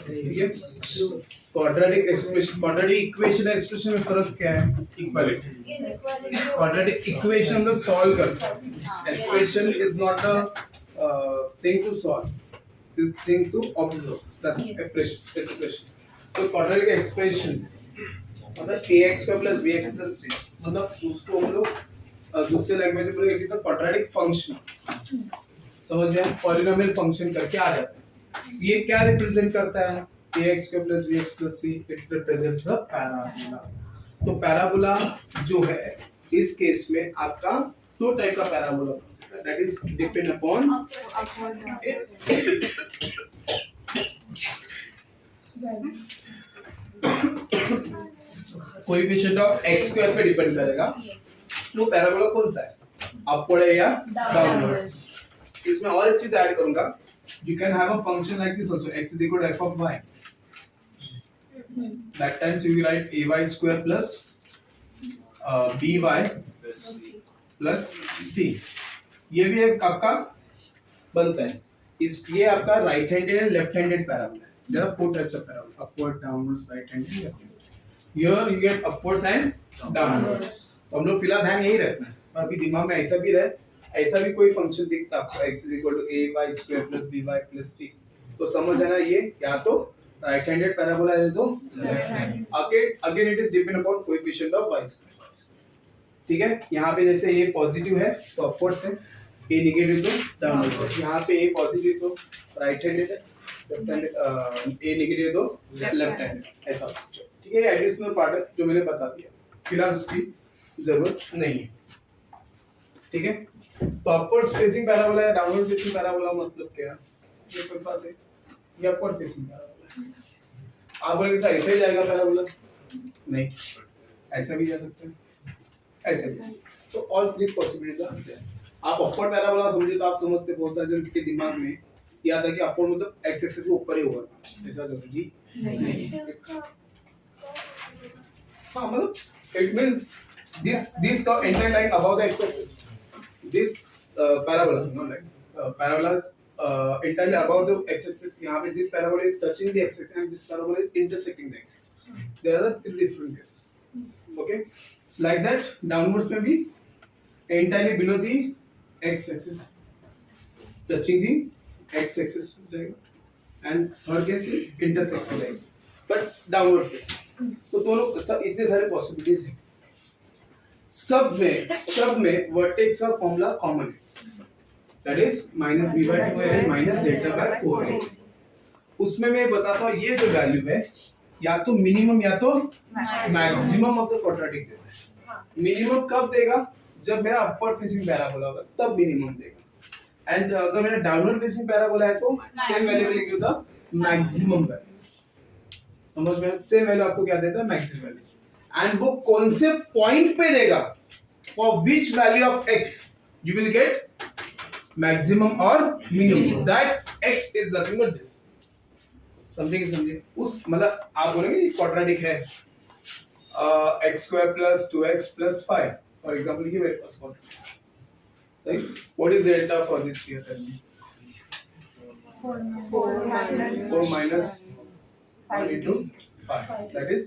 ठीक है। Quadratic expression, quadratic equation है, एक्सप्रेशन में फर्क क्या है? इक्वालिटी। क्वाड्रेटिक इक्वेशन हम लोग सॉल्व करते हैं, expression is not a thing to solve, this thing to observe, that's expression. तो क्वाड्रेटिक एक्सप्रेशन मतलब ax square plus bx plus c, मतलब उसको हम लोग दूसरे लैंग्वेज में बोलेंगे it is a quadratic function, समझ रहे हैं? पॉलिनोमियल फंक्शन करके आ जाता है। ये क्या रिप्रेजेंट करता है? ax square plus bx plus c, it represents a parabola. तो पैराबोला जो है इस केस में आपका दो टाइप का पैराबोला हो सकता है, that is depend upon coefficient of x square पे डिपेंड करेगा वो पैराबोला कौन सा है, अपवर्ड है या डाउनवर्ड। इसमें और एक चीज ऐड करूंगा, you can have a function like this also, x is equal to f of y, that times you will write ay square plus by plus c, ये भी एक आपका बनता है। इसलिए आपका right handed and left handed parabola है। There are four types of parabola, upward, downwards, right handed, left handed. Here you get upwards and downwards. तो हम लोग फिलहाल ध्यान यही रखना है, और अभी दिमाग में ऐसा भी रहे, ऐसा भी कोई फंक्शन दिखता आपको x is equal to ay square plus by plus c, तो समझ जाना ये या तो राइट हैंडेड पैराबोला है तो left handed. Again it is depend upon coefficient of y square, ठीक है। यहाँ पे जैसे ये पॉजिटिव है तो अपवर्ड्स है, ए नेगेटिव तो डाउनवर्ड्स है। यहाँ पे ए पॉजिटिव तो राइट हैंडेड है, लेफ्ट हैंडेड ए नेगेटिव तो लेफ्ट हैंडेड, ऐसा ठीक है। एडिशनल पार्ट है जो मैंने बता दिया, फिलहाल उसकी जरूरत नहीं है, ठीक है। तो अपवर्ड फेसिंग पैराबोला या डाउनवर्ड फेसिंग पैराबोला मतलब क्या है? ये कोई पास है, ये अपवर्ड फेसिंग पैराबोला है। आप बोलेंगे सर ऐसे ही जाएगा पैराबोला? नहीं, ऐसा भी जा सकते हैं, ऐसे भी। तो all three possibilities are there. आप अपवर्ड पैराबोला समझिए तो आप समझते बहुत सारे जन के दिमाग में याद है कि अपवर्ड मतलब एक्स एक्सिस के ऊपर ही होगा, ऐसा जरूरी नहीं है। हाँ मतलब it means this curve entire line above the x-axis, this parabola, no, like parabola is entirely above the x-axis. यहाँ पे this parabola is touching the x-axis and this parabola is intersecting the x-axis. There are three different cases. Okay, so like that downwards में भी entirely below the x-axis, touching the x-axis and third case is intersecting the x, but downward facing. तो दोनों सब इतने सारे possibilities हैं। सब में वर्टेक्स का फॉर्मूला कॉमन है, that is minus B by two L minus delta by 4 L. उसमें मैं बताता हूँ ये जो वैल्यू है या तो मिनिमम या तो मैक्सिमम ऑफ द क्वाड्रेटिक देता है। मिनिमम कब देगा? जब मेरा अपवर्ड फेसिंग पैराबोला होगा तब मिनिमम देगा, एंड अगर मेरा डाउनवर्ड फेसिंग पैराबोला है तो same value will give the maximum value. समझ में? सेम वैल्यू आपको क्या देता है? Maximum value. एंड वो कौन से पॉइंट पे देगा, for which value of x you will get maximum और minimum, that x is nothing but this. समझे? उस मतलब आप बोलेंगे क्वाड्रेटिक है x square plus 2x plus 5 for example, ये मेरे पास quadratic, right? What is delta for this here? Tell me. 4 minus 1 into 5, that is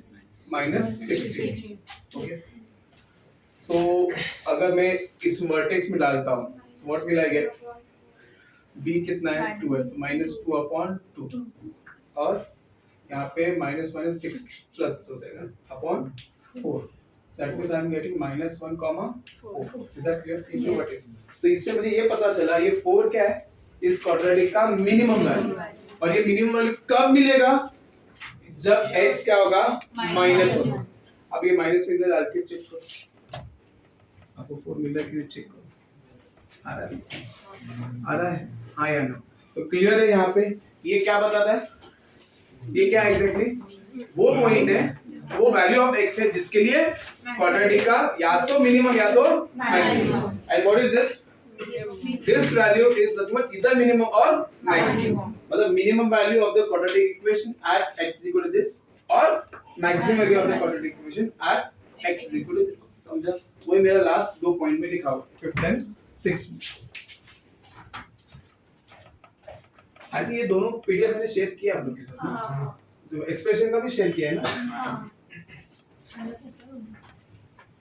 minus 16. Okay. So अगर मैं इस वर्टेक्स में डालता हूँ, what will I get? b कितना है? 2 है, तो minus 2 upon 2, और यहाँ पे minus 6 plus हो जाएगा upon 4. That means I am getting minus 1 comma 4. Is that clear? Into vertex. तो इससे मुझे ये पता चला ये 4 क्या है? इस क्वाड्रेटिक का मिनिमम वैल्यू, और ये मिनिमम वैल्यू कब मिलेगा? जब x क्या होगा? माइनस होगा। अब ये माइनस में इधर डाल के चेक करो, आपको 4 मिल रहा है कि नहीं? चेक करो, आ रहा है हाँ या नो? तो क्लियर है यहाँ पे ये क्या बताता है? ये क्या एग्जैक्टली वो पॉइंट है, वो वैल्यू ऑफ x है जिसके लिए क्वाड्रेटिक का या तो मिनिमम या तो maximum. And what is this? This value is nothing but either minimum or maximum. मतलब minimum value of the quadratic equation at x is equal to this, और maximum value of the quadratic equation at x is equal to this. समझा? वही मेरा last दो point में लिखा हुआ 5th and 6th। I think ये दोनों पीडीएफ मैंने शेयर किया आप लोग के साथ, तो एक्सप्रेशन का भी शेयर किया है ना।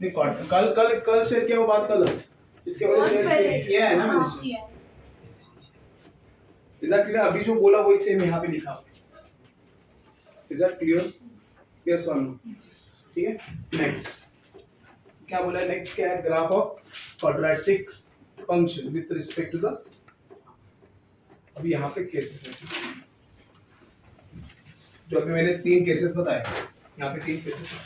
नहीं कल कल कल शेयर किया वो बात कल है, इसके बारे में शेयर किया है ना मैंने। Is that clear? अभी जो बोला वही सेम यहाँ पे लिखा हुआ। Is that clear? यस और नो? ठीक है। नेक्स्ट क्या बोला है? नेक्स्ट क्या है? Graph of quadratic function with respect to the, अभी यहाँ पे केसेस है जो अभी मैंने 3 केसेस बताए, यहाँ पे 3 केसेस है।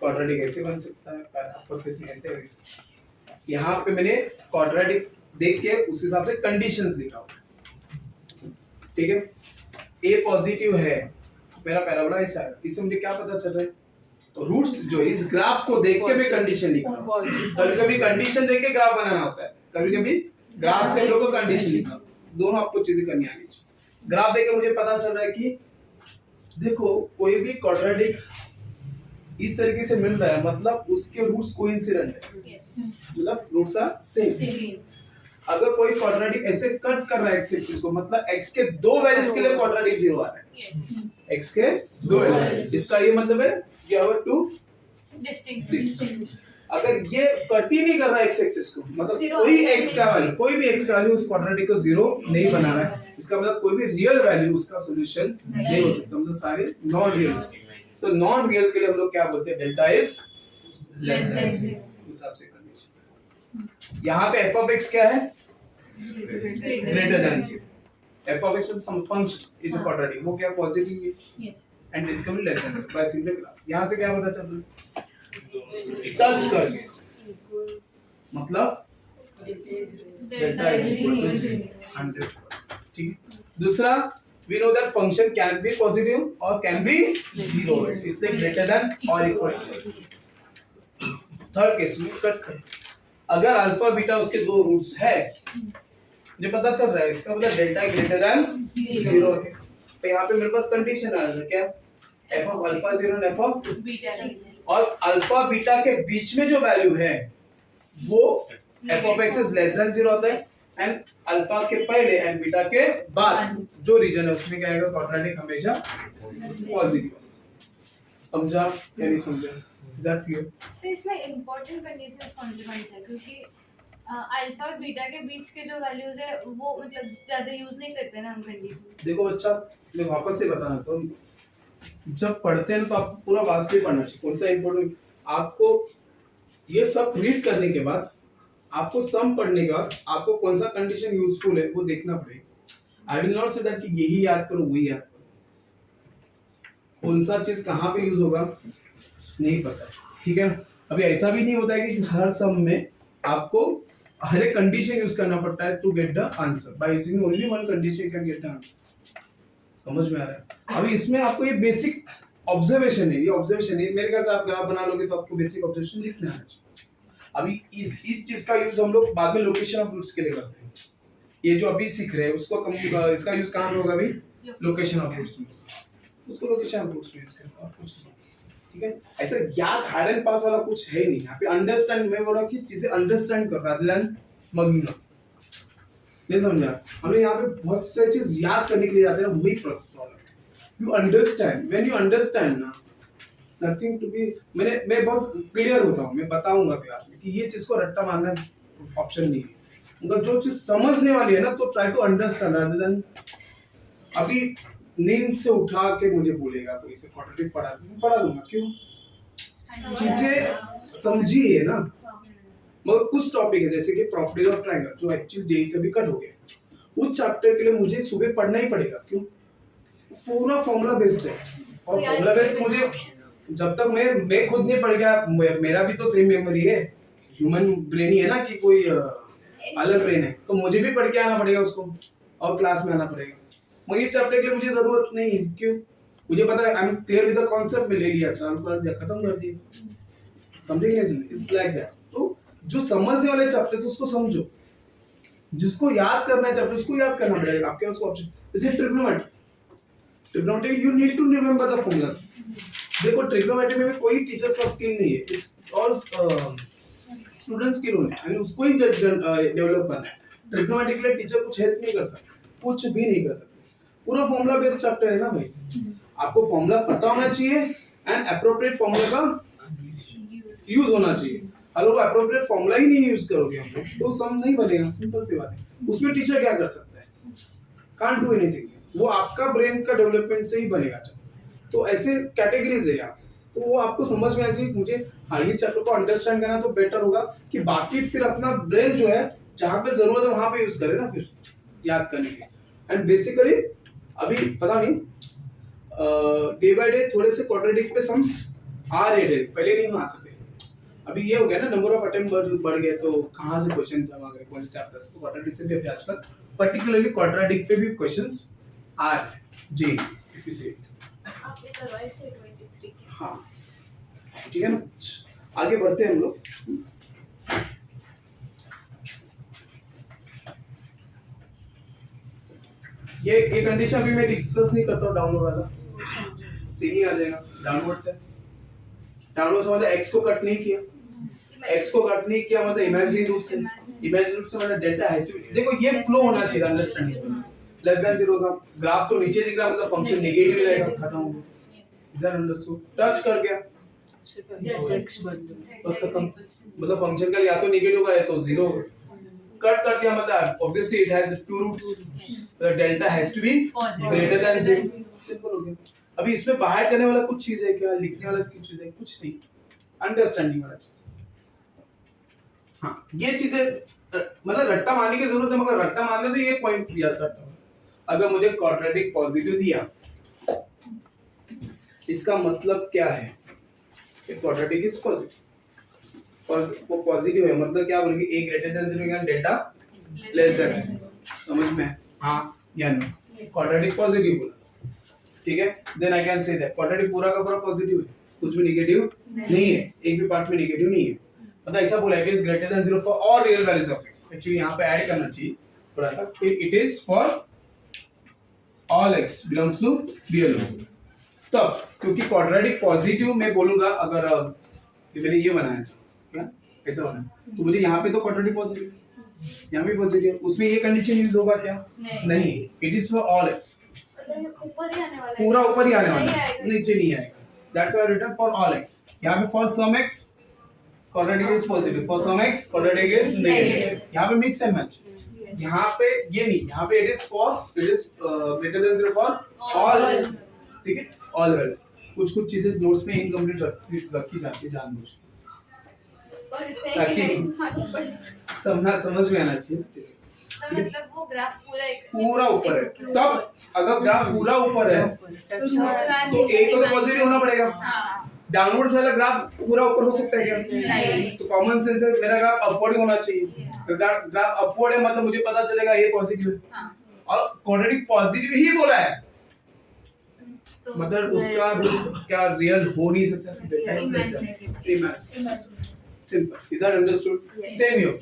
क्वाड्रेटिक ऐसे बन सकता है, पैराबोलिक ऐसे वैसे। यहाँ पे मैंने क्वाड्रेटिक देख के उस हिसाब से कंडीशंस लिखा हुआ, ठीक है। ए पॉजिटिव है, मेरा पैराबोला ऐसा है, इससे मुझे क्या पता चल रहा है? तो रूट्स जो इस ग्राफ को देख के मैं कंडीशन लिख रहा हूँ। कभी-कभी कंडीशन देख के ग्राफ बनाना होता है, कभी-कभी ग्राफ से हम लोग को कंडीशन लिखना, दोनों आपको चीजें करनी आनी चाहिए। ग्राफ देख के मुझे पता चल रहा है कि देखो कोई भी क्वाड्रेटिक इस तरीके से मिल रहा है, मतलब उसके रूट्स कोइंसिडेंट है, मतलब रूट्स आर सेम। अगर कोई क्वाड्रेटिक ऐसे कट कर रहा है एक्स एक्सिस को, मतलब एक्स के 2 वैल्यूज के लिए क्वाड्रेटिक 0 आ रहा है, एक्स के 2 वैल्यूज, इसका ये मतलब है कि अवर टू डिस्टिंक्ट। अगर ये कट ही नहीं कर रहा है एक्स एक्सिस को, मतलब कोई एक्स का वैल्यू, कोई भी एक्स का वैल्यू उस क्वाड्रेटिक को 0 नहीं बना रहा है, इसका मतलब कोई भी रियल वैल्यू उसका सॉल्यूशन नहीं हो सकता, मतलब सारे नॉन रियल। तो नॉन रियल के लिए हम लोग क्या बोलते हैं? डेल्टा इज लेस देन 0, उस हिसाब से कंडीशन। यहाँ पे एफ ऑफ एक्स क्या है? Greater than 0। F of X some function is quadratic, वो क्या पॉजिटिव है एंड इसका भी लेस देन, बस सिंपल ग्राफ। यहाँ से क्या पता चल रहा है? टच करके, मतलब डेल्टा इज इक्वल टू 100%, ठीक है। दूसरा, we know that function can be positive or can be zero, इसलिए greater than or equal to। Third case में कट करें, अगर अल्फा बीटा उसके 2 रूट्स है, मुझे पता चल रहा है इसका मतलब डेल्टा ग्रेटर देन 0 है, तो यहाँ पे मेरे पास कंडीशन आ रहा है क्या? f ऑफ अल्फा 0 और f ऑफ बीटा, और अल्फा बीटा के बीच में जो वैल्यू है वो f of x is less then 0 होता है, एंड अल्फा के पहले एंड बीटा के बाद जो रीजन है उसमें क्या आएगा? क्वाड्रेटिक हमेशा पॉजिटिव। समझा या नहीं समझा? Is that clear? सो इसमें इंपॉर्टेंट कंडीशंस कौन सी है? क्योंकि अल्फा और बीटा के बीच के जो वैल्यूज है वो मतलब ज्यादा यूज नहीं करते ना हम कंडीशन। देखो अच्छा, मैं वापस से बताना, तो जब पढ़ते हैं तो आपको पूरा वास्तविक पढ़ना चाहिए। कौन सा इंपॉर्टेंट? आपको ये सब रीड करने के बाद, आपको सम पढ़ने के बाद आपको कौन सा कंडीशन यूजफुल है वो देखना पड़ेगा। I will not say that कि यही याद करो वही याद करो, कौन सा चीज कहाँ पे यूज होगा नहीं पता, ठीक है। अभी ऐसा भी नहीं होता है कि हर सम में आपको हर एक कंडीशन यूज करना पड़ता है to get the answer. By using only one condition you can get the answer. समझ में आ रहा है? अभी इसमें आपको ये बेसिक ऑब्जर्वेशन है, ये ऑब्जर्वेशन है, मेरे ख्याल से आप ग्राफ बना लोगे तो आपको बेसिक ऑब्जर्वेशन लिखना है। अभी इस चीज का यूज हम लोग बाद में लोकेशन ऑफ रूट्स के लिए करते हैं। ये जो अभी सीख रहे हैं उसको इसका यूज कहाँ पे होगा? अभी लोकेशन ऑफ रूट्स में, उसको लोकेशन ऑफ रूट्स में यूज करेंगे और कुछ नहीं, ठीक है। ऐसा याद हार्ड एंड फास्ट वाला कुछ है नहीं यहाँ पे। अंडरस्टैंड, मैं बोल रहा हूँ कि चीजें अंडरस्टैंड कर rather than मगना, नहीं समझा? हमें यहाँ पे बहुत सारी चीज याद करने के लिए जाते हैं, वही प्रॉब्लम है। You understand, when you understand ना, नथिंग टू बी, मैं बहुत क्लियर होता हूँ, मैं बताऊंगा क्लास में कि ये चीज को रट्टा मारना ऑप्शन नहीं है, मतलब जो चीज समझने वाली है ना तो try to understand rather than अभी नींद से उठा के मुझे बोलेगा कोई से क्वाड्रेटिक पढ़ा दूंगा, क्यों? चीजें समझिए ना। मगर कुछ टॉपिक है जैसे कि प्रॉपर्टीज ऑफ ट्रायंगल जो एक्चुअली जेई से भी कट हो गया, उस चैप्टर के लिए मुझे सुबह पढ़ना ही पड़ेगा, क्यों? पूरा फॉर्मूला बेस्ड है, और फॉर्मूला बेस्ड मुझे जब तक मैं खुद नहीं पढ़ गया, मेरा भी तो सेम मेमोरी है, ह्यूमन ब्रेन ही है ना, कि कोई अलग ब्रेन है, तो मुझे भी पढ़ के आना पड़ेगा उसको और क्लास में आना पड़ेगा। मगर ये चैप्टर के लिए मुझे जरूरत नहीं है, क्यों? मुझे पता है, I am clear with the concept, में ले लिया, चालू कर दिया, खत्म कर दिया, समझे कि नहीं? It's like that. तो जो समझने वाले चैप्टर्स उसको समझो, जिसको याद करना है चैप्टर उसको याद करना पड़ेगा। आपके पास ऑप्शन जैसे trigonometry, you need to remember the formulas. देखो ट्रिग्नोमेट्री में कोई टीचर्स का स्किल नहीं है, इट्स ऑल स्टूडेंट्स स्किल होने, यानी उसको ही डेवलप करना है। ट्रिग्नोमेट्री के लिए टीचर कुछ हेल्प नहीं कर सकता, कुछ भी नहीं कर सकते। पूरा फॉर्मूला बेस्ड चैप्टर है ना भाई, आपको फॉर्मूला पता होना चाहिए एंड अप्रोप्रिएट फॉर्मूला का यूज होना चाहिए। अगर वो अप्रोप्रिएट फॉर्मूला ही नहीं यूज करोगे हम लोग तो सम नहीं बनेगा, सिंपल सी बात है। उसमें टीचर क्या कर सकता है, कांट डू एनीथिंग, वो आपका ब्रेन का डेवलपमेंट से ही बनेगा। तो ऐसे कैटेगरीज है यार, तो वो आपको समझ में आ जाए। मुझे हाँ ये चैप्टर को अंडरस्टैंड करना तो बेटर होगा कि बाकी फिर अपना ब्रेन जो है जहाँ पे जरूरत है वहां पे यूज करे ना फिर याद करने के। एंड बेसिकली अभी पता नहीं डे बाय डे थोड़े से क्वाड्रेटिक पे सम्स आ रहे थे, पहले नहीं आते थे। अभी ये हो गया ना, नंबर ऑफ अटेम्प्ट बढ़ गए, तो कहाँ से क्वेश्चन जमा करें कौन से चैप्टर से। तो क्वाड्रेटिक से भी अभी आजकल पर्टिकुलरली क्वाड्रेटिक पे भी क्वेश्चंस आ रहे हैं जी, इफ यू सी आपने करवाए थे 23 के। हाँ ठीक है ना, आगे बढ़ते हैं हम लोग। ये कंडीशन अभी मैं डिस्कस नहीं करता हूँ, डाउनवर्ड वाला सेम ही आ जाएगा। डाउनवर्ड से मतलब x को कट नहीं किया, x को कट नहीं किया मतलब इमेजिनरी रूट से मतलब डेल्टा हैज टू, देखो ये फ्लो होना चाहिए अंडरस्टैंडिंग। लेस देन 0 का ग्राफ तो नीचे दिख रहा मतलब फंक्शन नेगेटिव रहेगा, खत्म हो गया। Is that understood? टच कर गया बस खत्म, मतलब फंक्शन का या तो नेगेटिव होगा या तो 0 होगा। कट कर दिया मतलब obviously it has two roots, तो delta has to be greater than 0, simple हो गया। अभी इसमें बाहर करने वाला कुछ चीज है क्या, लिखने वाला कुछ चीज है? कुछ नहीं, अंडरस्टैंडिंग वाला चीज। हाँ ये चीजें मतलब रट्टा मारने की जरूरत है, मगर रट्टा मारने तो ये पॉइंट याद रखना। अगर मुझे क्वाड्रेटिक पॉजिटिव दिया इसका मतलब क्या है, क्वाड्रेटिक इज पॉजिटिव, और वो पॉजिटिव है मतलब क्या बोलेंगे, a ग्रेटर देन 0 या डेल्टा लेस देन 0, समझ में? हाँ या नो? क्वाड्रेटिक पॉजिटिव बोला, ठीक है। Then I can say that quadratic पूरा का पूरा पॉजिटिव है, कुछ भी नेगेटिव नहीं है, एक भी पार्ट में नेगेटिव नहीं है। मतलब ऐसा बोला it is greater than 0 for all real values of x। Actually यहां पे ऐड करना चाहिए थोड़ा सा, it is for all x belongs to real number. तब क्योंकि क्वाड्रेटिक पॉजिटिव मैं बोलूंगा, अगर मैंने ये बनाया क्या ऐसा बनाया तो मुझे यहाँ पे तो क्वाड्रेटिक पॉजिटिव, यहाँ भी पॉजिटिव, उसमें ये कंडीशन यूज होगा क्या? नहीं, it is for all x, ऊपर ही आने वाला है, पूरा ऊपर ही आने वाला है, नीचे नहीं आएगा। That's why written for all x। यहाँ पे for some x quadratic is positive, for some x quadratic is negative. यहाँ पे मिक्स एंड मैच, यहाँ पे ये नहीं, यहाँ पे it is greater than 0 for all, ठीक है, ऑल वैल्यूज। कुछ चीजें नोट्स में इनकम्प्लीट रखी जाती है जानबूझ के, ताकि समझ में आना चाहिए। तो मतलब वो ग्राफ पूरा ऊपर है, तब अगर ग्राफ पूरा ऊपर है तो एक तो पॉजिटिव होना पड़ेगा। डाउनवर्ड्स वाला ग्राफ पूरा ऊपर हो सकता है क्या? तो कॉमन सेंस है, मेरा ग्राफ अपवर्ड होना चाहिए। तो ग्राफ अपवर्ड है मतलब मुझे पता चलेगा ये पॉजिटिव है, और क्वाड्रेटिक पॉजिटिव ही बोला है, तो मतलब उसका क्या रियल हो नहीं सकता, simple. Is that understood? Same here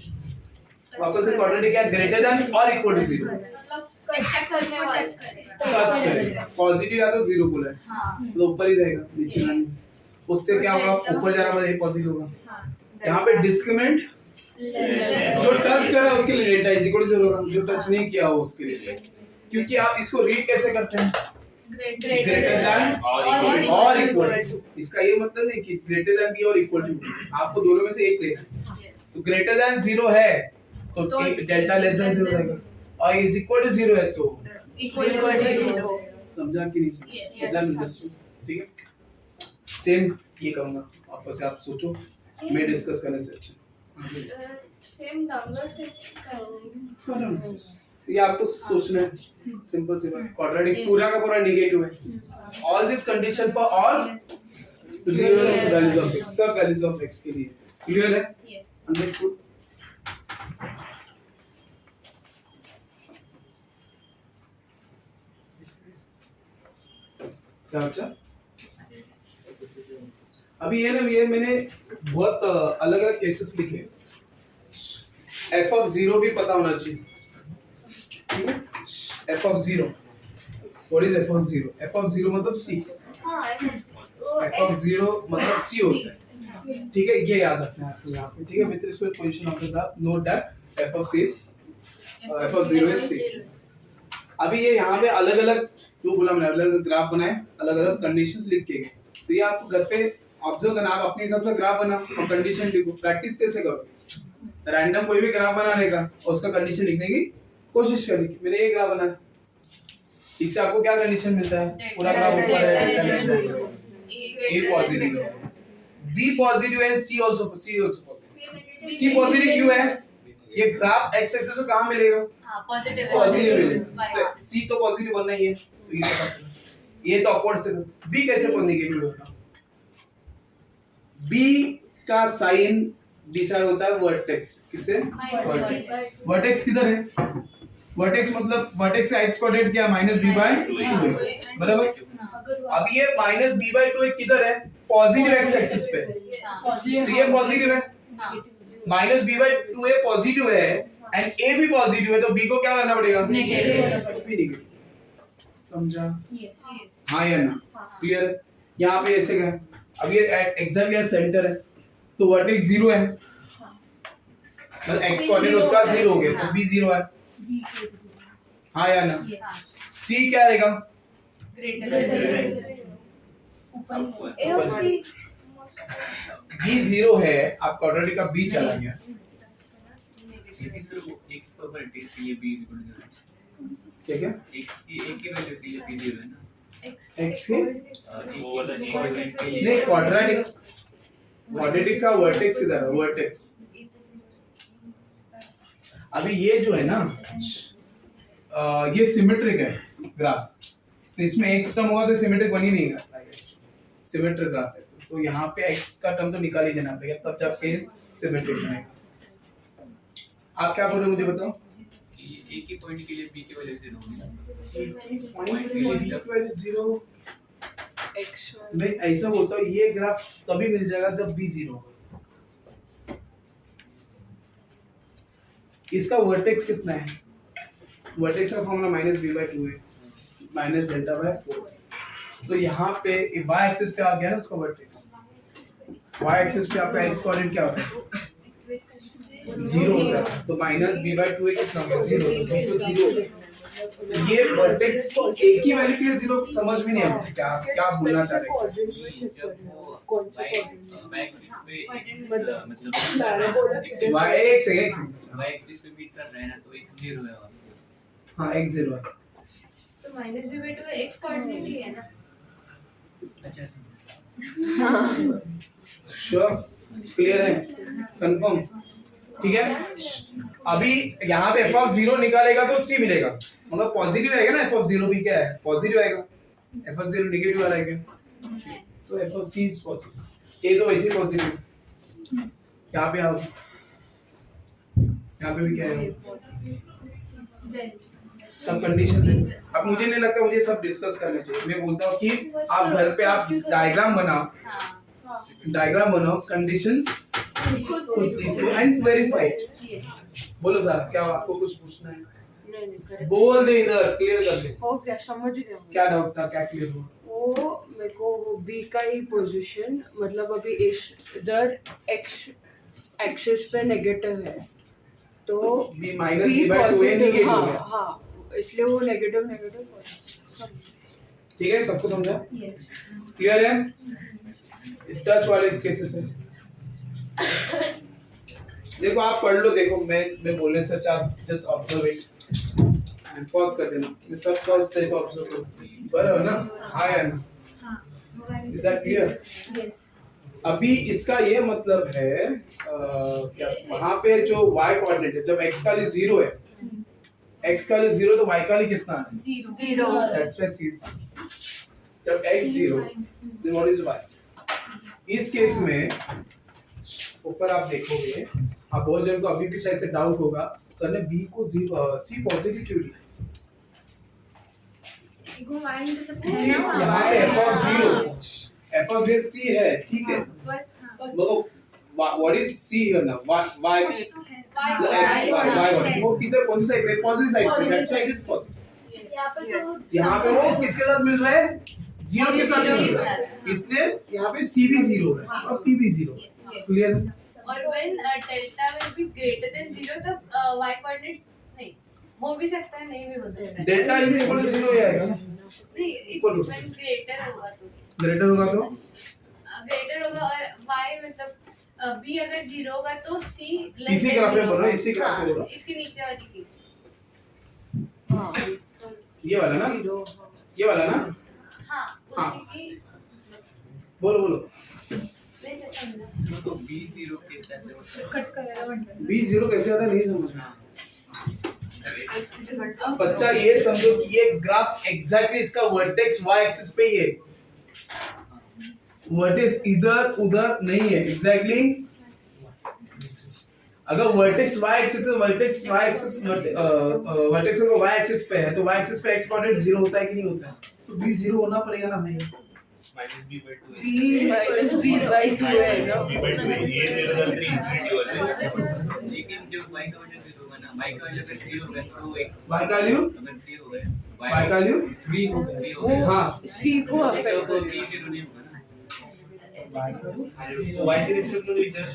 वापस से क्वाड्रेटिक क्या ग्रेटर देन और इक्वल टू 0, टच करेगा पॉजिटिव या तो 0 बोला है तो ऊपर ही रहेगा, नीचे नहीं। उससे क्या होगा, ऊपर जा रहा है ये पॉजिटिव होगा। यहाँ पे डिस्क्रिमिनेंट जो टच कर रहा है उसके लिए डेल्टा इज इक्वल टू 0 होगा, जो टच नहीं किया हो उसके लिए। क्योंकि आप इसको रीड कैसे करते हैं, ग्रेटर देन और इक्वल टू। इसका ये मतलब नहीं कि ग्रेटर देन भी और इक्वल टू, आपको दोनों में से एक लेना है। तो ग्रेटर देन 0 है तो डेल्टा लेस देन 0 रहेगा, और इज इक्वल टू 0 है तो इक्वल टू 0। समझा कि नहीं समझा? ठीक है, सेम ये करूंगा, आपस से आप सोचो, मैं डिस्कस करने से अच्छा सेम डाउनवर्ड फेस करोगे, ये आपको सोचना है, सिंपल सी बात। क्वाड्रेटिक पूरा का पूरा नेगेटिव है, all this condition for all real values of x, सब वैल्यूज ऑफ x के लिए क्लियर है? Yes, understood? क्या बच्चा? अभी ये मैंने बहुत अलग अलग केसेस लिखे, f of 0 भी पता होना चाहिए, ठीक है? f of 0, what is f of 0? f of 0 मतलब c, f of 0 मतलब c होता है, ठीक है? ये याद रखना है आपको यहाँ पे, ठीक है? With respect position of the graph, note that f of 0 is c। अभी ये यहाँ पे अलग अलग जो बोला मैंने अलग अलग ग्राफ बनाए, अलग अलग कंडीशंस लिख के गए। तो ये आप घर पे ऑब्जर्व करना, आप अपने हिसाब से ग्राफ बना और कंडीशन लिखो। प्रैक्टिस कैसे करो, रैंडम कोई भी ग्राफ बनाने का और उसका कंडीशन लिखने की कोशिश करें। मैंने ये ग्राफ बनाया, इससे आपको क्या कंडीशन मिलता है, पूरा ग्राफ ऊपर है, ए पॉजिटिव है, बी पॉजिटिव है, सी आल्सो पॉजिटिव। सी पॉजिटिव क्यों है, ये ग्राफ एक्स एक्सिस से कहां मिलेगा, हाँ पॉजिटिव पॉजिटिव मिलेगा, सी तो पॉजिटिव बनना ही है, तो ये पता चला। ये तो अपवर्ड से, बी कैसे नेगेटिव होगा, बी का साइन डिसाइड होता है वर्टेक्स किससे, वर्टेक्स किधर है, वर्टेक्स मतलब वर्टेक्स का एक्स कोऑर्डिनेट क्या -b/2 बराबर। अब ये -b/2 किधर है, पॉजिटिव एक्स एक्सिस पे, तो ये पॉजिटिव है, -b/2 पॉजिटिव है एंड a भी पॉजिटिव है, तो b को क्या करना पड़ेगा, नेगेटिव। समझा, हाँ या ना, क्लियर। यहाँ पे ऐसे गए, अब ये एग्जैक्ट या सेंटर है, तो वर्टेक्स 0 है, मतलब एक्स कोऑर्डिनेट उसका 0 हो गया, तो b 0 है, हाँ या ना। c क्या रहेगा, b 0 है, आप क्वाड्रेटिक का b चला गया, लेकिन सर वो एक प्रोबेबिलिटी के लिए b इक्वल टू क्या क्या एक की वैल्यू के लिए b 0 है ना, x के वो वाला इक्विवेलेंट के लिए नहीं, क्वाड्रेटिक का वर्टेक्स किधर है, वर्टेक्स। अभी ये जो है ना, ये सिमेट्रिक है ग्राफ, तो इसमें x टर्म होगा तो सिमेट्रिक बन ही नहीं करता है, सिमेट्रिक ग्राफ है, तो यहाँ पे x का टर्म तो निकाल ही देना पड़ेगा, तब जाके सिमेट्रिक बनेगा। आप क्या बोल रहे हो मुझे बताओ, एक ही पॉइंट के लिए b की वैल्यू 0 होगी, पॉइंट के लिए b की वैल्यू 0 नहीं, ऐसा बोलता हूँ, ये ग्राफ तभी मिल जाएगा जब b 0 होगा। इसका वर्टेक्स कितना है, वर्टेक्स का फॉर्मूला -b/2 है, -delta/4, तो यहाँ पे y एक्सिस पे आ गया ना उसका वर्टेक्स, y एक्सिस पे आपका x कोऑर्डिनेट क्या होता है, 0 होता है, तो -b/2 कितना होगा, 0, तो 0। ये वर्टेक्स एक ही वैल्यू के लिए 0 समझ में नहीं आता, क्या क्या बोलना चाह रहे हैं, जब वो y एक्सिस पे मतलब y एक सेकंड y एक्सिस पे बीट कर रहे हैं ना, तो एक 0 है वहाँ पे। हाँ x 0 है, तो -b/2 x कोऑर्डिनेट ही है ना, अच्छा श्योर, क्लियर है, कंफर्म, ठीक है। अभी यहाँ पे f(0) निकालेगा तो c मिलेगा, मगर पॉजिटिव आएगा ना, f(0) भी क्या है, पॉजिटिव आएगा, f(0) नेगेटिव आ रहा है, तो f(c) इज पॉजिटिव, ये तो वैसे पॉजिटिव, यहाँ पे आओ, यहाँ पे भी क्या है, सब कंडीशंस है। अब मुझे नहीं लगता मुझे सब डिस्कस करने चाहिए, मैं बोलता हूँ कि आप घर पे आप डायग्राम बनाओ, कंडीशंस एंड वेरीफाइड। बोलो सर, क्या आपको कुछ पूछना है, नहीं बोल दे, इधर क्लियर कर दे, हो गया, समझ गया क्या डाउट था, क्या क्लियर हुआ, वो मेरे को वो बी का ही पोजीशन, मतलब अभी इधर एक्स एक्सिस पे नेगेटिव है, तो b B -b/2 positive, negative हाँ है, हाँ, इसलिए वो नेगेटिव ठीक है, सबको समझा, क्लियर है। टच वाले केसेस है, देखो आप पढ़ लो, देखो मैं बोलने से अच्छा आप just observe it and pause कर देना, मैं सब पॉज से ऑब्जर्व करो, बराबर ना, हाँ या ना, इज दैट क्लियर। यस अभी इसका ये मतलब है क्या वहां पे जो y कोऑर्डिनेट है, जब x का लिए 0 है, x का लिए 0 तो y का लिए कितना है, 0 दैट्स व्हाई c, जब x 0 then what is y, इस केस में ऊपर आप देखोगे, आप बहुत जन को अभी भी शायद से डाउट होगा, सर ने b को c पॉजिटिव क्यों लिया, यहाँ पे f(0) c है, ठीक है, मतलब what is c here now, y वो किधर, कौन सी साइड पे, पॉजिटिव साइड पे, that's why it is positive, यहाँ पे वो किसके साथ मिल रहा है, 0 के साथ मिल रहा है, इसलिए यहाँ पे c भी 0 है और p भी 0 है, क्लियर है। और when delta will be greater than 0 तब y coordinate नहीं हो भी सकता है, नहीं भी हो सकता है। डेल्टा इज इक्वल टू 0 ही आएगा ना, नहीं, Equal to- when greater होगा तो ग्रेटर होगा तो ग्रेटर होगा, और y मतलब b अगर 0 होगा तो c इसी ग्राफ में बोल रहा हूँ, इसी ग्राफ में बोल रहा हूँ। इसके नीचे वाली केस। हाँ ये वाला ना, जीरो ये वाला ना, हाँ, हाँ। उसी की बोलो बोलो। वैसे समझो। तो बी जीरो के साथ कट करेगा बंटन। B0 कैसे आता है नहीं समझना। बच्चा ये समझो कि ये ग्राफ एग्जैक्टली इसका वर्टेक्स y एक्सिस पे ही है, वर्टेक्स इधर उधर नहीं है, एग्जैक्टली अगर वर्टेक्स y एक्सिस है, वर्टेक्स y एक्सिस वर्टेक्स अगर y एक्सिस पे है तो y एक्सिस पे x कोऑर्डिनेट 0 होता है कि नहीं होता है, तो b 0 होना पड़ेगा ना भाई। Minus B by two b minus b by 2 है ना। बी बाई टू ये मेरे उधर इंफिनिटी वाला है। लेकिन जो y का वैल्यू 0 होगा ना, y का वैल्यू अगर 3 होगा तो एक y का वैल्यू, अगर 3 हो गया, y का वैल्यू 3 हो गया, वो हाँ। c को अफेक्ट तो करेगा। b 0 नहीं होगा ना। वाई के रिस्पेक्ट टू इधर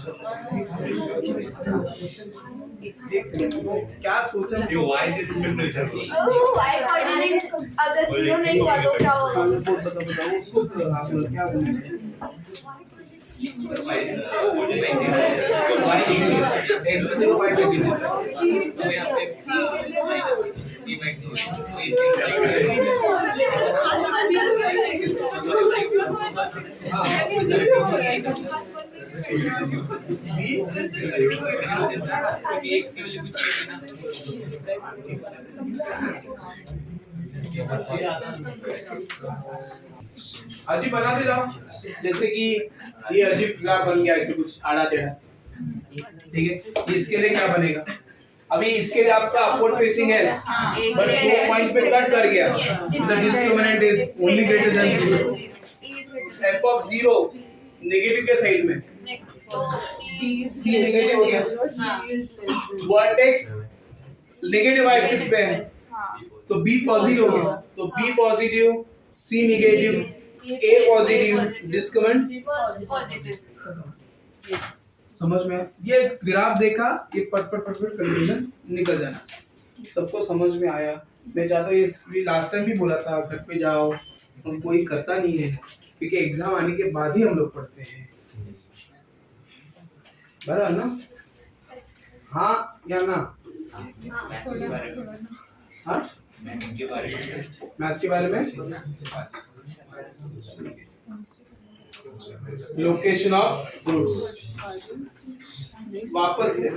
क्या सोचा ये वाई से रिस्पेक्ट टू इधर y कोऑर्डिनेट अगर 0 नहीं हुआ तो क्या होगा? बताओ उसको आप क्या बोलेंगे। तो यहाँ पे b by 2 तो ये एक की वैल्यू कुछ नहीं अजीब बना दे जाओ, जैसे कि ये अजीब ग्राफ बन गया ऐसे कुछ आड़ा टेढ़ा, ठीक है। इसके लिए क्या बनेगा, अभी इसके लिए आपका अपवर्ड फेसिंग है, बट वो पॉइंट पे कट कर गया, the discriminant is only greater than 0, f of 0 negative के साइड में, तो c नेगेटिव हो गया, वर्टेक्स नेगेटिव एक्सिस पे है तो b पॉजिटिव हो गया, तो b positive, c negative, a positive, discriminant positive. समझ में आया? ये ग्राफ देखा, ये फट कंक्लूजन निकल जाना, सबको समझ में आया। मैं चाहता हूँ ये लास्ट टाइम भी बोला था, घर पे जाओ और कोई करता नहीं है, क्योंकि एग्जाम आने के बाद ही हम लोग पढ़ते हैं, बराबर ना? हाँ या ना? हाँ मैथ्स के बारे में लोकेशन ऑफ रूट्स, वापस से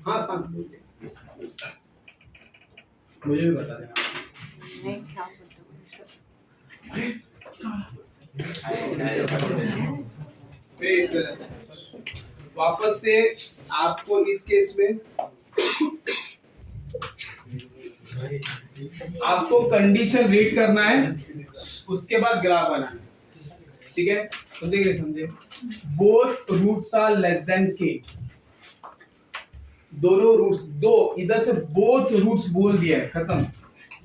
हाँ शांत मुझे भी बता देना। वापस से आपको इस केस में आपको कंडीशन रीड करना है, उसके बाद ग्राफ बनाना है, ठीक है। समझे कि नहीं समझे? Both roots are less than K, दोनों रूट्स, दो इधर से बोथ रूट्स बोल दिया है, खत्म,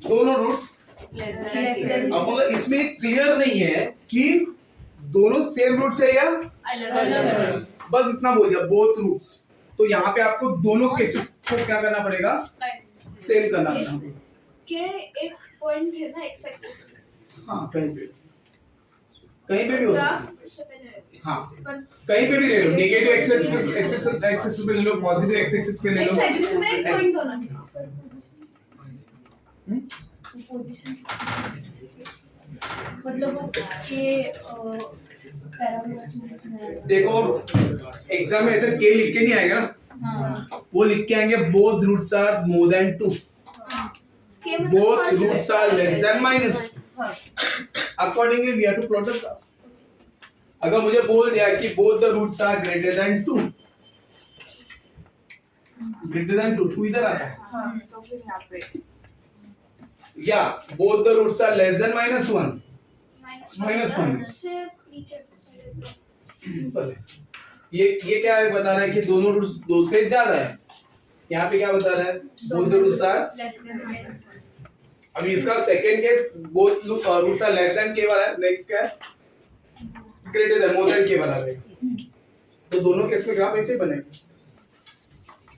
दोनों रूट्स। अब मगर इसमें क्लियर नहीं है कि दोनों सेम रूट से या अलग बस इतना बोल दिया बोथ रूट्स, तो यहाँ पे आपको दोनों केसेस को क्या करना पड़ेगा, सेम करना पड़ेगा। के एक पॉइंट है ना एक्स एक्सिस पे, हाँ कहीं पे भी हो सकता है, ग्राफ उससे पहले है। हाँ कहीं पे भी ले लो, नेगेटिव एक्सिस पे ले लो, पॉजिटिव एक्सिस पे ले लो, एक्स एक्सिस में एक पॉइंट होना चाहिए। मतलब के पैरामीटर्स देखो एग्जाम में ऐसे के लिख के नहीं आएगा, वो लिख के आएंगे both roots are more than 2, के both roots are less than minus 2, accordingly we have to plot the graph। अगर मुझे बोल दिया कि both the roots are greater than 2, greater than 2, 2 इधर आता है, हां तो फिर यहां पे या both the roots are less than minus 1, minus 1 से नीचे सिंपल है। ये क्या है बता रहा है कि दोनों रूट्स 2 से ज्यादा है, यहाँ पे क्या बता रहा है, both the roots are, अभी इसका second case both roots are less than K वाला है, नेक्स्ट क्या है, greater then more than K वाला है, तो दोनों केस में ग्राफ ऐसे बनेगा।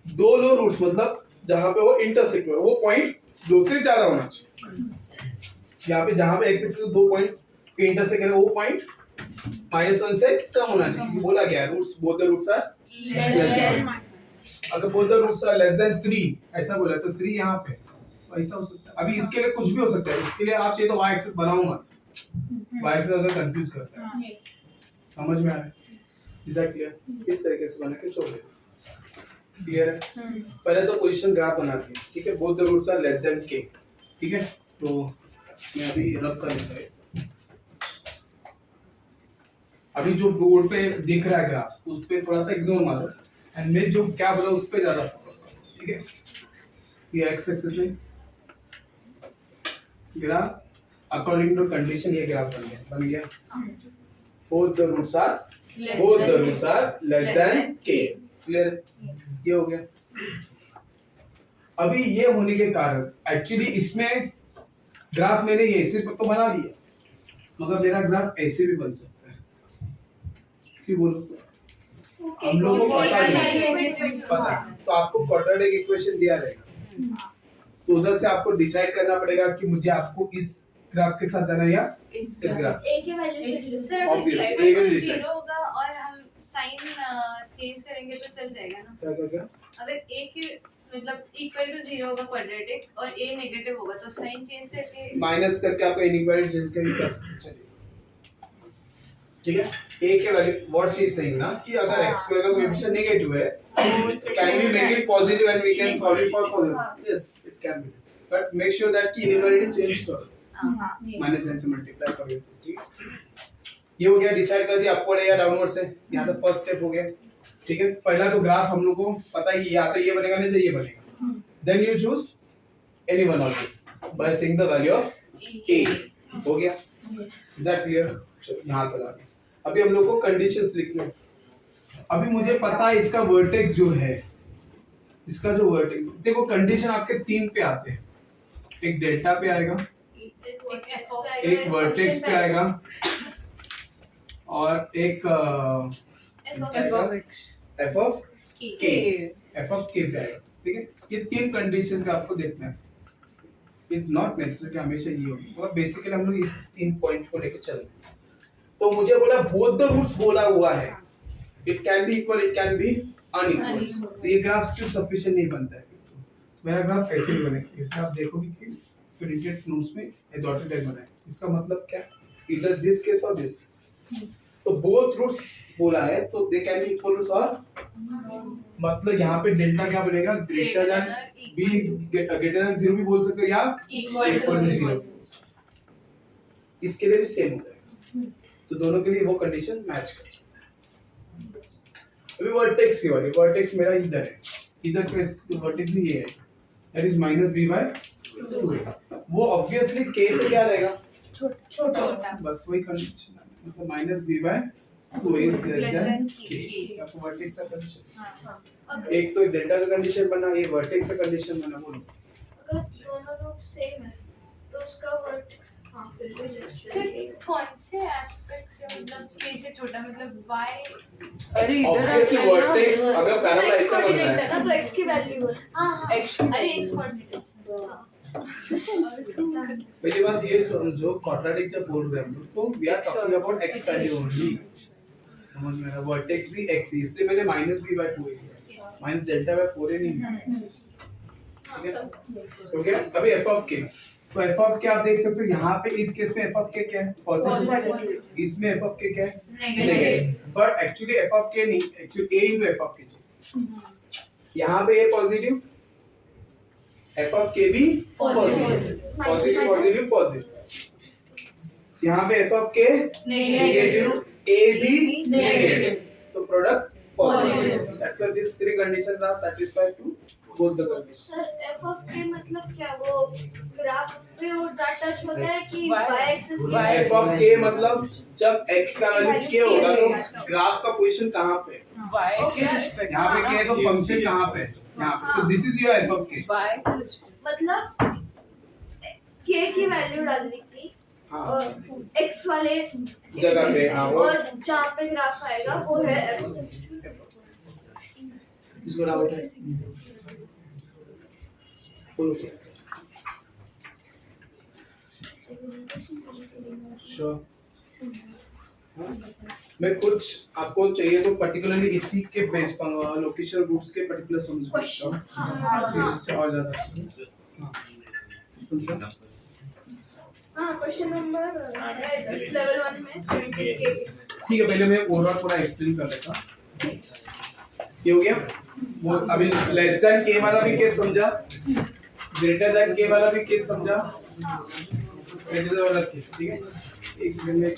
दोनों रूट्स मतलब जहां पे वो इंटरसेक्ट हो वो पॉइंट 2 से ज्यादा होना चाहिए। यहाँ पे जहां पे एक्स एक्सिस 2 पॉइंट इंटरसेक्ट है वो पॉइंट -1 से कम होना चाहिए। बोला गया roots both the roots are less than. अगर both the roots are less than 3 ऐसा बोला तो 3 यहाँ पे तो ऐसा हो सकता है। अभी इसके लिए कुछ भी हो सकता है, इसके लिए आप चाहिए तो y एक्सिस बनाओ मत, y एक्सिस अगर कंफ्यूज करता है। समझ में आ रहा है? Is that clear? इस तरीके से बना के छोड़ दे। क्लियर है? पहले तो पोजीशन ग्राफ बनाते हैं, ठीक है? Both the roots are less than k, ठीक है? तो मैं अभी रब कर लेता हूं। अभी जो बोर्ड पे दिख रहा है ग्राफ उस पे थोड़ा सा इग्नोर मारो एंड मैं जो क्या बोला उस पे ज्यादा फोकस करो, ठीक है? ये एक्स एक्सिस है ग्राफ, अकॉर्डिंग टू कंडीशन ये ग्राफ बन गया। Both the roots are less than k। Clear? ये हो गया। अभी ये होने के कारण एक्चुअली इसमें ग्राफ मैंने ये ऐसे तो बना लिया, मगर मेरा ग्राफ ऐसे भी बन सकता है। क्यों बोलो? हम लोगों को पता है तो आपको क्वाड्रेटिक इक्वेशन दिया रहेगा, तो उधर से आपको डिसाइड करना पड़ेगा कि मुझे आपको इस ग्राफ के साथ जाना है या इस ग्राफ। A के वैल्यू से सर अगर Obviously, equal A will to decide. 0 होगा और हम साइन चेंज करेंगे तो चल जाएगा ना? क्या अगर a के मतलब इक्वल टू 0 होगा क्वाड्रेटिक और a नेगेटिव होगा तो साइन चेंज करके माइनस करके आपको इनइक्वालिटी चेंज करके कर सकते हैं। ठीक है? a के value what she is saying ना कि अगर x स्क्वायर का कोएफिशिएंट नेगेटिव है can we make it positive and we can solve it for positive? Yes it can be, but make sure that कि इनइक्वालिटी चेंज करो, minus n से multiply करो। ठीक है? ये हो गया, डिसाइड कर दिया अपवर्ड है या डाउनवर्ड से। यहाँ पे फर्स्ट स्टेप हो गया। ठीक है? पहला तो ग्राफ हम लोग को पता ही या तो ये बनेगा नहीं तो ये बनेगा। Then you choose any one of this by saying the value of a। हो गया? Is that clear? चलो यहाँ तक आ गया। अभी हम लोग को कंडीशंस लिखने हैं। अभी मुझे पता है इसका वर्टेक्स जो है, इसका जो वर्टेक्स देखो कंडीशन आपके 3 पे आते हैं। एक डेल्टा पे आएगा, एक वर्टेक्स पे आएगा और एक f of x f of k k पे आएगा। ठीक है? ये 3 कंडीशन पे आपको देखना है। इज नॉट नेसेसरी हमेशा ये होगी, तो बेसिकली हम लोग इस 3 पॉइंट को लेकर चल रहे हैं। तो मुझे बोला बोथ द रूट्स बोला हुआ है, it can be equal it can B unequal. तो ये ग्राफ सिर्फ सफिशिएंट नहीं बनता है। मेरा ग्राफ ऐसे ही बनेगा। इसमें आप देखोगे कि प्रिंटेड नोट्स में ये डॉटेड लाइन बना है। इसका मतलब क्या? इधर दिस केस और दिस केस। तो बोथ रूट्स बोला है तो they can be equal to और मतलब यहाँ पे डेल्टा क्या बनेगा? Greater than B, greater than 0 भी बोल सकते हो या इक्वल टू 0। इसके लिए भी सेम हो जाएगा। तो दोनों के लिए वो कंडीशन मैच कर। अभी वर्टेक्स की वाली, वर्टेक्स मेरा इधर है, इधर पे वर्टेक्स भी ये है, दैट इज -b/2। वो ऑब्वियसली k से क्या रहेगा? छोटा। बस वही कंडीशन है, मतलब -b/2 is less than k। आपको वर्टेक्स का कंडीशन, एक तो डेल्टा का कंडीशन बना, ये वर्टेक्स का कंडीशन बना। बोलो अगर दोनों रूट सेम है तो उसका वर्टेक्स फिर भी जस्ट सर कौन से एस्पेक्ट से मतलब k से छोटा मतलब y? अरे इधर ऑब्वियसली आता है ना, वर्टेक्स वो- अगर पैराबोला ऐसा बन रहा है है ना तो x की वैल्यू है। हाँ x की अरे value x है। कोऑर्डिनेट। पहली बात ये समझो, क्वाड्रेटिक जब बोल रहे हैं हम लोग तो we are talking about x value only. समझ में आ रहा? वर्टेक्स भी x ही, इसलिए मैंने -b/2 लिया, माइनस डेल्टा बाय 4 ही नहीं। ठीक है? ओके? अभी f ऑफ k, तो f ऑफ k आप देख सकते हो यहाँ पे इस केस में f ऑफ k क्या है? पॉजिटिव। इसमें f ऑफ k क्या है? Negative. But actually f of k नहीं, actually a into f of k चाहिए। यहाँ पे a positive, f of k भी पॉजिटिव, पॉजिटिव पॉजिटिव पॉजिटिव। यहाँ पे f of k negative, a भी नेगेटिव, तो product positive. That's why this 3 conditions are satisfied to both the conditions. Sir f of k मतलब क्या? वो graph पे वो टच होता है कि Y- y axis f of k मतलब जब x का वैल्यू k होगा तो ग्राफ का पोजीशन कहाँ पे है? y के रिस्पेक्ट यहाँ पे k है तो फंक्शन कहाँ पे है? यहाँ पे। तो this is your f of k। y के रिस्पेक्ट मतलब k की वैल्यू डालनी थी एक्स वाले जगह पे हाँ वो और जहाँ पे ग्राफ आएगा वो है इसको डाउट है बोलो श्योर मैं कुछ आपको चाहिए तो पर्टिकुलरली इसी के बेस पर लोकेशन रूट्स के पर्टिकुलर समझ क्वेश्चंस इससे और ज्यादा हाँ क्वेश्चन नंबर लेवल 1 में 70 के ठीक है पहले मैं ओवरऑल पूरा एक्सप्लेन कर देता ये हो गया वो अभी लेस देन के वाला भी केस समझा ग्रेटर देन के वाला भी केस समझा ग्रेटर वाला केस ठीक है एक सेकंड में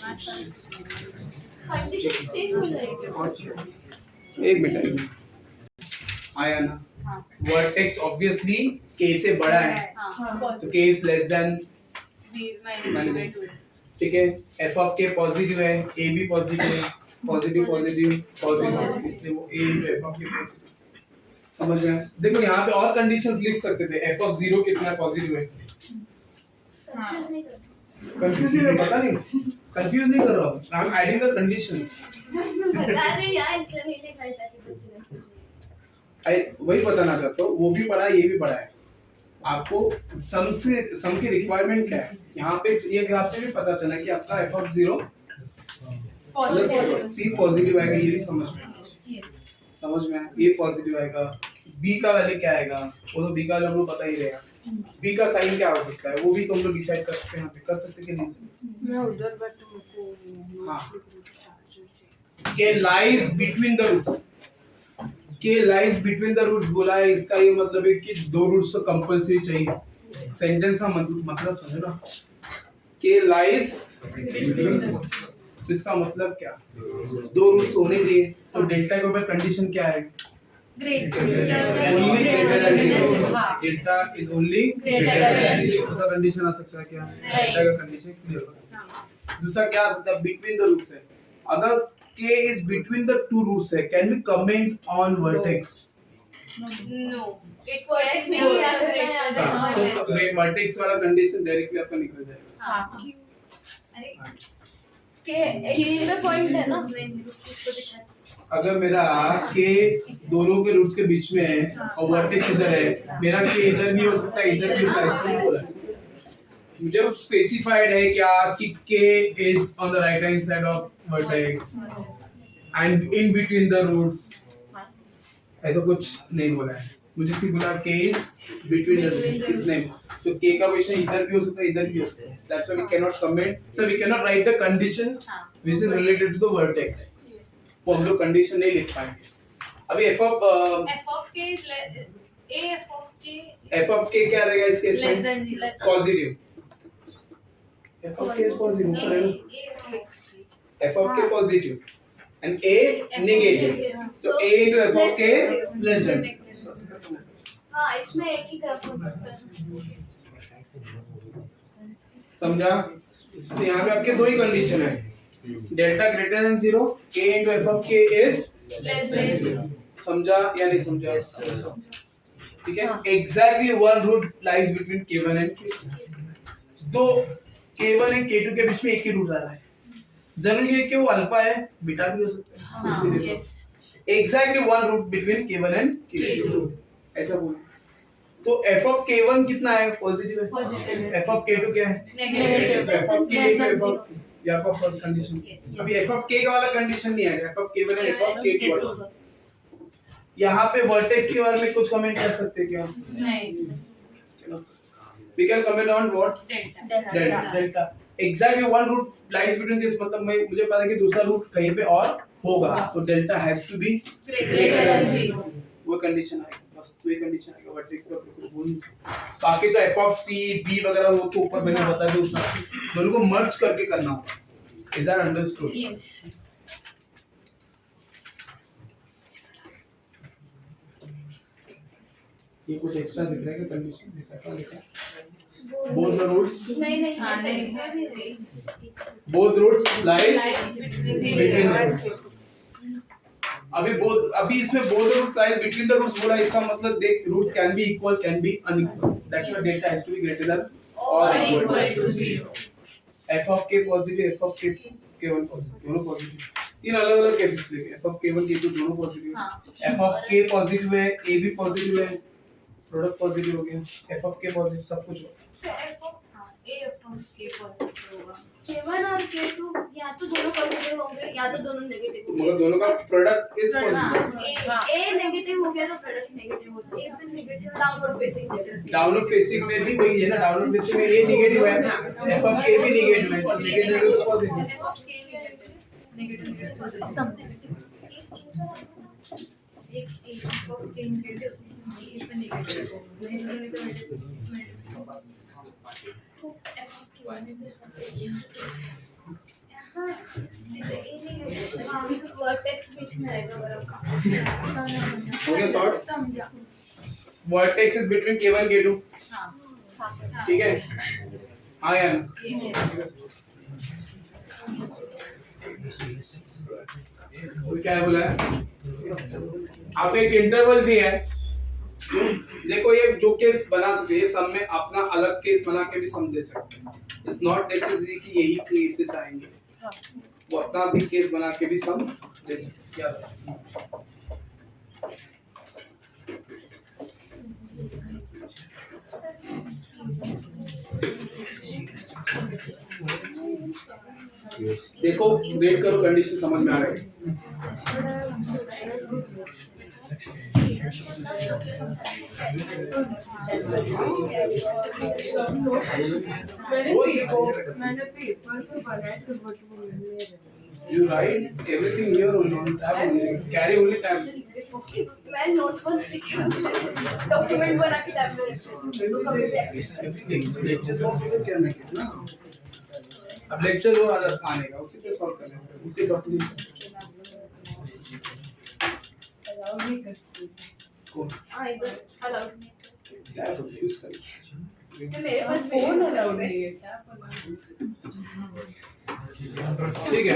कंडीशन स्टेट हो जाएगी एक मिनट आया ना वर्टेक्स ऑब्वियसली के से बड़ा है हाँ तो K is less than B minus ठीक है एफ ऑफ के पॉजिटिव है ए भी पॉजिटिव है पॉजिटिव पॉजिटिव पॉजिटिव इसलिए वो ए इनटू एफ ऑफ के पॉजिटिव समझ रहे हैं देखो यहाँ पे और कंडीशंस लिख सकते थे एफ ऑफ 0 कितना पॉजिटिव है कंफ्यूज नहीं करना कंफ्यूज नहीं पता नहीं कंफ्यूज नहीं कर रहा हूँ I am adding the conditions अरे यार इसलिए नहीं लिखा है ताकि बच्चे आई वही बताना चाहता हूँ वो भी पढ़ा है ये भी पढ़ा है आपको सम की रिक्वायरमेंट क्या है यहाँ पे ये ग्राफ से भी पता चला कि आपका एफ ऑफ 0 सी पॉजिटिव आएगा ये भी समझ में आया समझ में आया ये पॉजिटिव आएगा बी का वैल्यू क्या आएगा वो तो बी का वैल्यू हमको पता ही रहेगा बी का साइन क्या हो सकता है वो भी तुम लोग डिसाइड कर सकते हैं यहाँ पे कर सकते कि नहीं मैं उधर बट मुझको हाँ के लाइज बिटवीन द रूट्स के लाइज बिटवीन द रूट्स बोला है इसका ये मतलब है कि दो रूट्स तो कंपलसरी चाहिए सेंटेंस का मतलब समझो ना के लाइज तो इसका मतलब क्या दो रूट्स होने चाहिए तो डेल्टा के ऊपर कंडीशन क्या है only greater than 0 delta is only greater than 0 दूसरा कंडीशन आ सकता है क्या डेल्टा का कंडीशन क्लियर होगा दूसरा क्या आ सकता है बिटवीन द रूट्स है अगर k is between the two roots है can we comment on vertex no it Vertex नहीं आ सकता है तो वर्टेक्स वाला कंडीशन डायरेक्टली आपका निकल जाएगा हाँ अरे के एक्स पे पॉइंट है ना अगर मेरा के दोनों के रूट्स के बीच में है और वर्टेक्स इधर है मेरा के इधर भी हो सकता है इधर भी हो सकता है मुझे स्पेसिफाइड है क्या कि k is on the right hand side of vertex and in between the roots ऐसा कुछ नहीं बोला है मुझे सिर्फ बोला k is between the roots नहीं तो k का पोजीशन इधर भी हो सकता है इधर भी हो सकता है that's why we cannot comment so we cannot write the condition which is related to the vertex वो हम लोग कंडीशन नहीं लिख पाएंगे अभी f of k is a f of k क्या रहेगा इस केस less में than 0 positive f of k is positive f of k positive and a negative so a into f of k less than हाँ इसमें एक ही graph हो सकता है समझा तो यहाँ पे आपके दो ही कंडीशन है delta greater than 0 a into f of k is less than 0 समझा या नहीं समझा ठीक है exactly one root lies between k1 and k2 दो k1 एंड k2 के बीच में एक ही रूट आ रहा है जरूरी है कि वो अल्फा है बीटा भी हो सकता है yes exactly one root between k1 and k2 ऐसा बोलो तो f of k1 कितना है पॉजिटिव है Positive है। f of k2 क्या है negative f of k into f of ये आपका फर्स्ट कंडीशन अभी f of k का वाला कंडीशन नहीं आएगा f of k1 है f of k2 वाला यहाँ पे वर्टेक्स के बारे में कुछ कमेंट कर सकते हैं क्या नहीं we can comment on what delta delta exactly one root lies between this मतलब मैं मुझे पता है कि दूसरा रूट कहीं पे और होगा तो delta has to be greater than 0 वो कंडीशन आएगा बस वही कंडीशन आएगा वर्टेक्स का कुछ बोल नहीं सकते बाकी तो f of c b वगैरह वो तो ऊपर मैंने बता दिया उस हिसाब से दोनों को मर्ज करके करना होगा इज दैट अंडरस्टूड यस ये कुछ एक्स्ट्रा दिख रहा है कि कंडीशन ऐसा क्या लिखा है both the roots नहीं हाँ नहीं नहीं both roots lies between between the roots अभी इसमें both the roots lies between the roots बोला इसका मतलब देख roots can be equal can be unequal that's why delta has to be greater than or or equal equal to to 0 F of के positive, F of के one positive, दोनों positive. तीन अलग अलग केसेस लेंगे, एफ ऑफ के one के to दोनों पॉजिटिव है, एफ ऑफ के पॉजिटिव है, ए भी पॉजिटिव है, प्रोडक्ट पॉजिटिव हो गया, एफ ऑफ के पॉजिटिव सब कुछ हो। So f of a of k positive होगा। K1 और K2 या तो दोनों पॉजिटिव होंगे या तो दोनों नेगेटिव होंगे। मगर दोनों का प्रोडक्ट इज हाँ, पॉजिटिव। A नेगेटिव हो गया तो प्रोडक्ट नेगेटिव हो जाएगा। A पे नेगेटिव डाउनवर्ड फेसिंग है। डाउनवर्ड फेसिंग में भी वही है ना, डाउनवर्ड फेसिंग में ए नेगेटिव है, एफ ऑफ के भी नेगेटिव है, तो नेगेटिव तो positive. F of K negative positive सब नेगेटिव। एक f of k नेगेटिव इस पे नेगेटिव होगा। नहीं तो नेगेटिव होगा। F of K हाँ, ये नेगेटिव। हाँ, वर्टेक्स बीच में आएगा बराबर का। हो गया सॉर्ट। समझा। Vertex is between k1 k2, हाँ। ठीक है? हाँ या ना? तो क्या बोला है? आप एक इंटरवल दिया है, देखो ये जो केस बना सकते हैं, ये सब में अपना अलग केस बना के भी सम दे सकते हैं। इट्स नॉट नेसेसरी कि यही केसेस आएंगे, वो अपना भी केस बना के भी सम दे सकते हैं। क्या देखो, रेट करो, कंडीशन समझ में आ रहा है? मैंने पेपर तो बनाया तो बट वो नहीं है। You write everything here only on tab only. Carry only tab. मैं नोट्स बना के डॉक्यूमेंट बना के टैब में रखती हूँ तो कभी भी एक्सेस लेक्चर तो क्या नहीं ना। अब लेक्चर वो आदत आने का, उसी पे सॉल्व करना है, उसी डॉक्यूमेंट अलाउ नहीं करती। को हाँ इधर अलाउड नहीं टैब यूज करें। है मेरे पास फोन अलाउड नहीं है, टैब अलाउड ठीक है,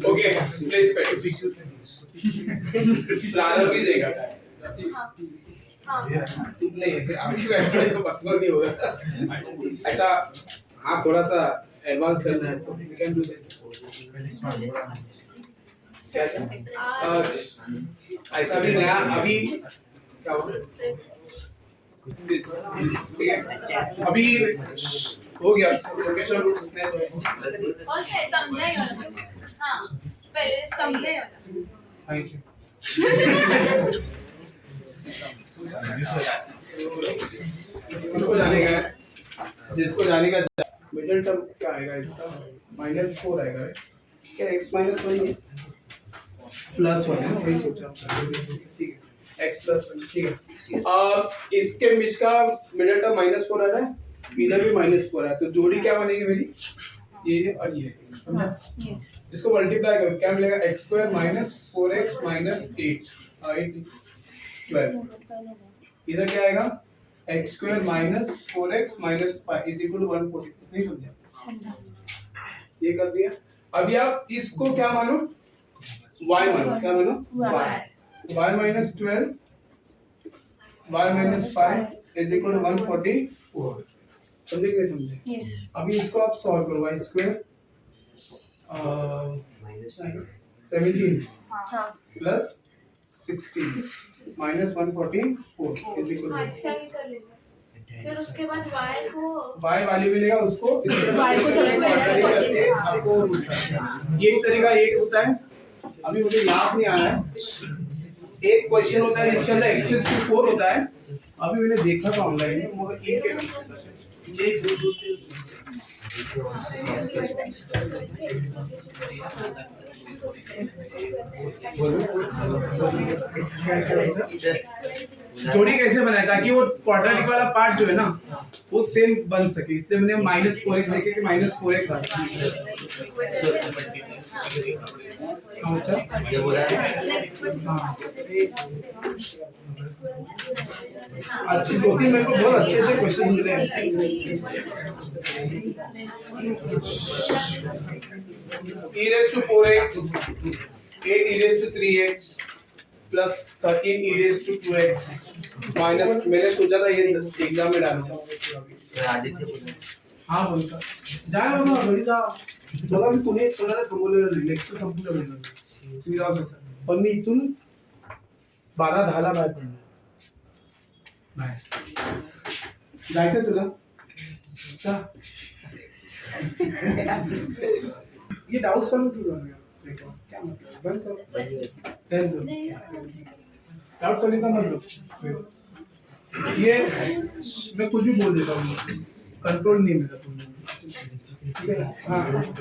ओके प्लीज पेट फिक्स प्रारंभ भी देगा नहीं है, आपकी बैठने तो पॉसिबल नहीं होगा ऐसा। हाँ थोड़ा सा एडवांस करना है तो वी कैन डू दैट। ऐसा भी नया अभी क्या हुआ ठीक है, अभी हो गया लोकेशन रूट्स ने और क्या समझा ही वाला। हाँ पहले समझा ही वाला। Thank you. किसको जाने का है? जिसको जाने का मिडिल टर्म क्या आएगा इसका? -4 आएगा क्या? x -1 है +1 है, सही सोचा ठीक है, x +1 ठीक है। अब इसके बीच का मिडिल टर्म -4 आ रहा है, इधर भी -4 है, तो जोड़ी क्या बनेगी मेरी? ये और ये, समझा? इसको मल्टीप्लाई करो क्या मिलेगा? x² - 4x - 8 12। इधर क्या आएगा? x² - 4x - 5 = 140। नहीं समझा? ये कर दिया। अभी आप इसको क्या मानो? y मानो, क्या मानो? y - 12 y - 5 = 144। समझे कि नहीं समझे? अभी इसको आप सॉल्व करो। y² 17 plus 16 minus 144 is equal हाँ इसका ही कर लेंगे। फिर उसके बाद y को y वाली मिलेगा उसको y को सबसे पहले ये तरीका एक होता है, अभी मुझे याद नहीं आ रहा है। एक क्वेश्चन होता है जिसके अंदर x to 4 होता है, अभी मैंने देखा था ऑनलाइन में, मगर एक ये जोड़ी कैसे बनाए ताकि वो क्वाड्रेटिक वाला पार्ट जो है ना वो सेम बन सके, इसलिए मैंने -4x देखे कि -4x आ ये बोला अच्छी दो तीन मेरे को बहुत अच्छे अच्छे क्वेश्चन मिले हैं। e raised to 4x 8 e raised to 3x plus 13 e raised to 2x minus मैंने सोचा था ये एग्जाम में डालूंगा आदित्य बोला हाँ बोलता जाए बाबा घरी जा बघा मी पुणे कोणाला थांबवलेलं नाही लेक्चर संपलं नाही तुम्ही जाऊ शकता पण मी इथून 12:10 बाहेर पडणार बाहेर जायचं तुला जा ये डाउट सॉल्व क्यों कर रहे हो क्या मतलब बंद करो डाउट सॉल्विंग का मतलब ये मैं कुछ भी बोल देता हूँ कंट्रोल नहीं मेरा तुम ठीक है हाँ